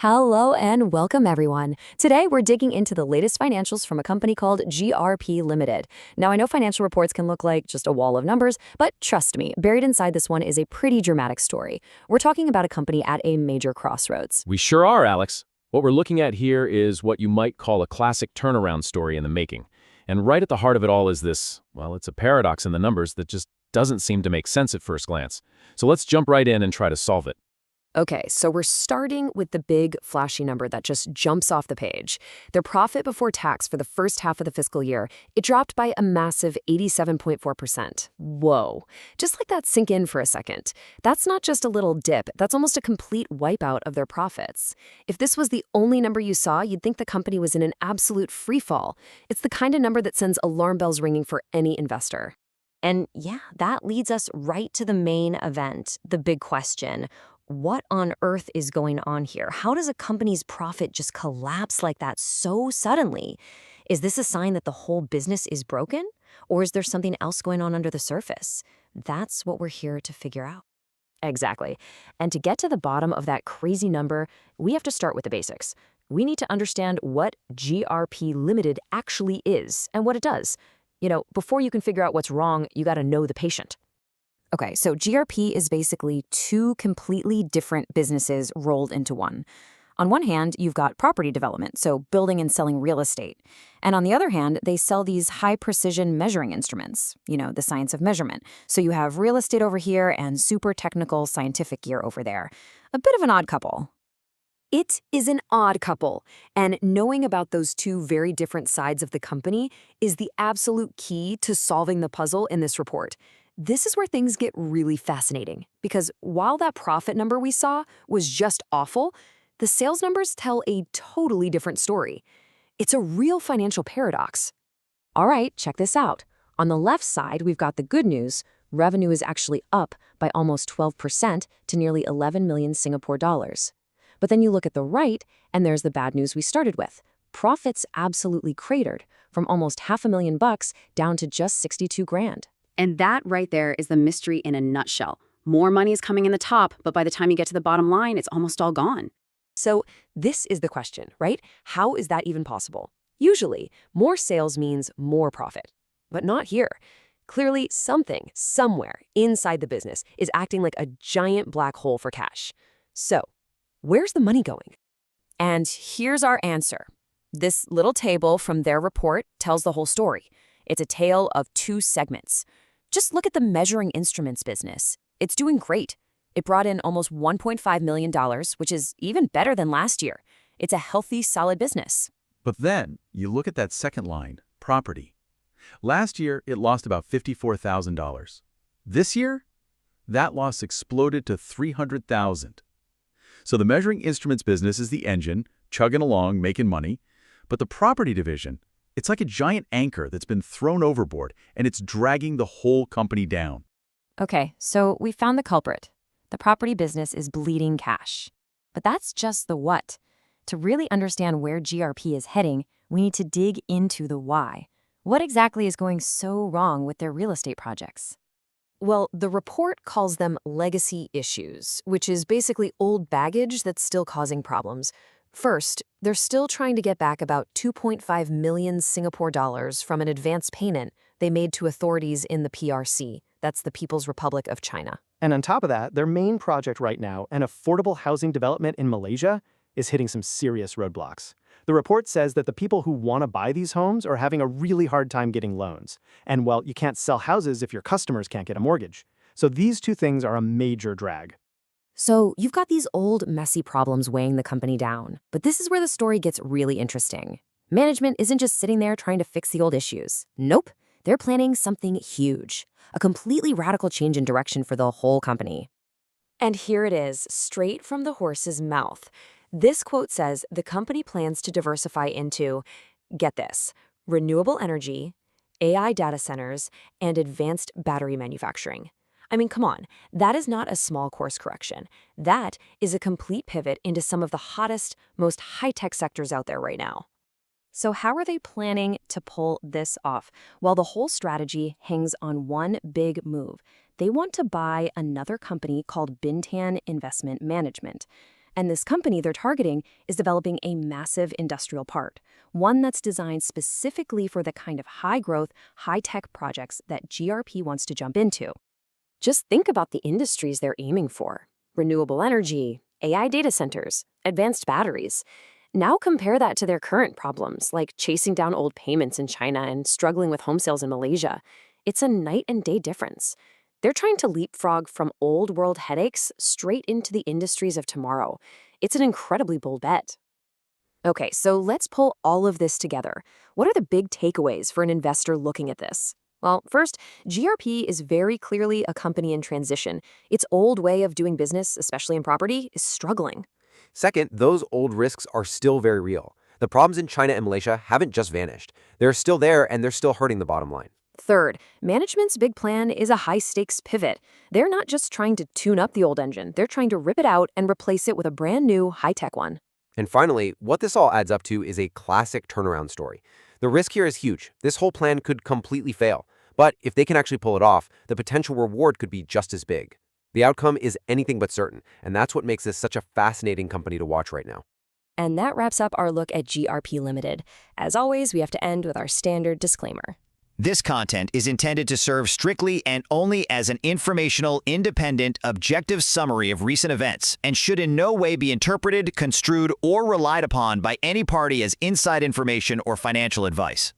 Hello and welcome, everyone. Today, we're digging into the latest financials from a company called GRP Ltd. Now, I know financial reports can look like just a wall of numbers, but trust me, buried inside this one is a pretty dramatic story. We're talking about a company at a major crossroads. We sure are, Alex. What we're looking at here is what you might call a classic turnaround story in the making. And right at the heart of it all is this, well, it's a paradox in the numbers that just doesn't seem to make sense at first glance. So let's jump right in and try to solve it. Okay, so we're starting with the big, flashy number that just jumps off the page. Their profit before tax for the first half of the fiscal year, it dropped by a massive 87.4%. Whoa. Just let that sink in for a second. That's not just a little dip, that's almost a complete wipeout of their profits. If this was the only number you saw, you'd think the company was in an absolute freefall. It's the kind of number that sends alarm bells ringing for any investor. And yeah, that leads us right to the main event, the big question. What on earth is going on here? How does a company's profit just collapse like that so suddenly? Is this a sign that the whole business is broken? Or is there something else going on under the surface? That's what we're here to figure out. Exactly. And to get to the bottom of that crazy number, we have to start with the basics. We need to understand what GRP Ltd actually is and what it does. Before you can figure out what's wrong, you got to know the patient. Okay, so GRP is basically two completely different businesses rolled into one. On one hand, you've got property development, so building and selling real estate. And on the other hand, they sell these high-precision measuring instruments, the science of measurement. So you have real estate over here and super technical scientific gear over there. A bit of an odd couple. It is an odd couple, and knowing about those two very different sides of the company is the absolute key to solving the puzzle in this report. This is where things get really fascinating, because while that profit number we saw was just awful, the sales numbers tell a totally different story. It's a real financial paradox. All right, check this out. On the left side, we've got the good news. Revenue is actually up by almost 12% to nearly 11 million Singapore dollars. But then you look at the right, and there's the bad news we started with. Profits absolutely cratered, from almost $500,000 down to just 62 grand. And that right there is the mystery in a nutshell. More money is coming in the top, but by the time you get to the bottom line, it's almost all gone. So this is the question, right? How is that even possible? Usually, more sales means more profit. But not here. Clearly, something, somewhere inside the business is acting like a giant black hole for cash. So, where's the money going? And here's our answer. This little table from their report tells the whole story. It's a tale of two segments. Just look at the measuring instruments business. It's doing great. It brought in almost $1.5 million, which is even better than last year. It's a healthy, solid business. But then, you look at that second line, property. Last year, it lost about $54,000. This year, that loss exploded to $300,000. So the measuring instruments business is the engine, chugging along, making money. But the property division, it's like a giant anchor that's been thrown overboard, and it's dragging the whole company down. Okay, so we found the culprit. The property business is bleeding cash. But that's just the what. To really understand where GRP is heading, we need to dig into the why. What exactly is going so wrong with their real estate projects? Well, the report calls them legacy issues, which is basically old baggage that's still causing problems. First, they're still trying to get back about 2.5 million Singapore dollars from an advance payment they made to authorities in the PRC. That's the People's Republic of China. And on top of that, their main project right now, an affordable housing development in Malaysia, is hitting some serious roadblocks. The report says that the people who want to buy these homes are having a really hard time getting loans. And, well, you can't sell houses if your customers can't get a mortgage. So these two things are a major drag. So you've got these old, messy problems weighing the company down. But this is where the story gets really interesting. Management isn't just sitting there trying to fix the old issues. Nope. They're planning something huge. A completely radical change in direction for the whole company. And here it is, straight from the horse's mouth. This quote says the company plans to diversify into, get this, renewable energy, AI data centers, and advanced battery manufacturing. I mean, come on, that is not a small course correction. That is a complete pivot into some of the hottest, most high-tech sectors out there right now. So how are they planning to pull this off? Well, the whole strategy hangs on one big move. They want to buy another company called Bintan Investment Management. And this company they're targeting is developing a massive industrial part, one that's designed specifically for the kind of high-growth, high-tech projects that GRP wants to jump into. Just think about the industries they're aiming for: renewable energy, AI data centers, advanced batteries. Now compare that to their current problems, like chasing down old payments in China and struggling with home sales in Malaysia. It's a night and day difference. They're trying to leapfrog from old world headaches straight into the industries of tomorrow. It's an incredibly bold bet. Okay, so let's pull all of this together. What are the big takeaways for an investor looking at this? Well, first, GRP is very clearly a company in transition. Its old way of doing business, especially in property, is struggling. Second, those old risks are still very real. The problems in China and Malaysia haven't just vanished. They're still there, and they're still hurting the bottom line. Third, management's big plan is a high-stakes pivot. They're not just trying to tune up the old engine, they're trying to rip it out and replace it with a brand new, high-tech one. And finally, what this all adds up to is a classic turnaround story. The risk here is huge. This whole plan could completely fail. But if they can actually pull it off, the potential reward could be just as big. The outcome is anything but certain, and that's what makes this such a fascinating company to watch right now. And that wraps up our look at GRP Ltd. As always, we have to end with our standard disclaimer. This content is intended to serve strictly and only as an informational, independent, objective summary of recent events and should in no way be interpreted, construed, or relied upon by any party as inside information or financial advice.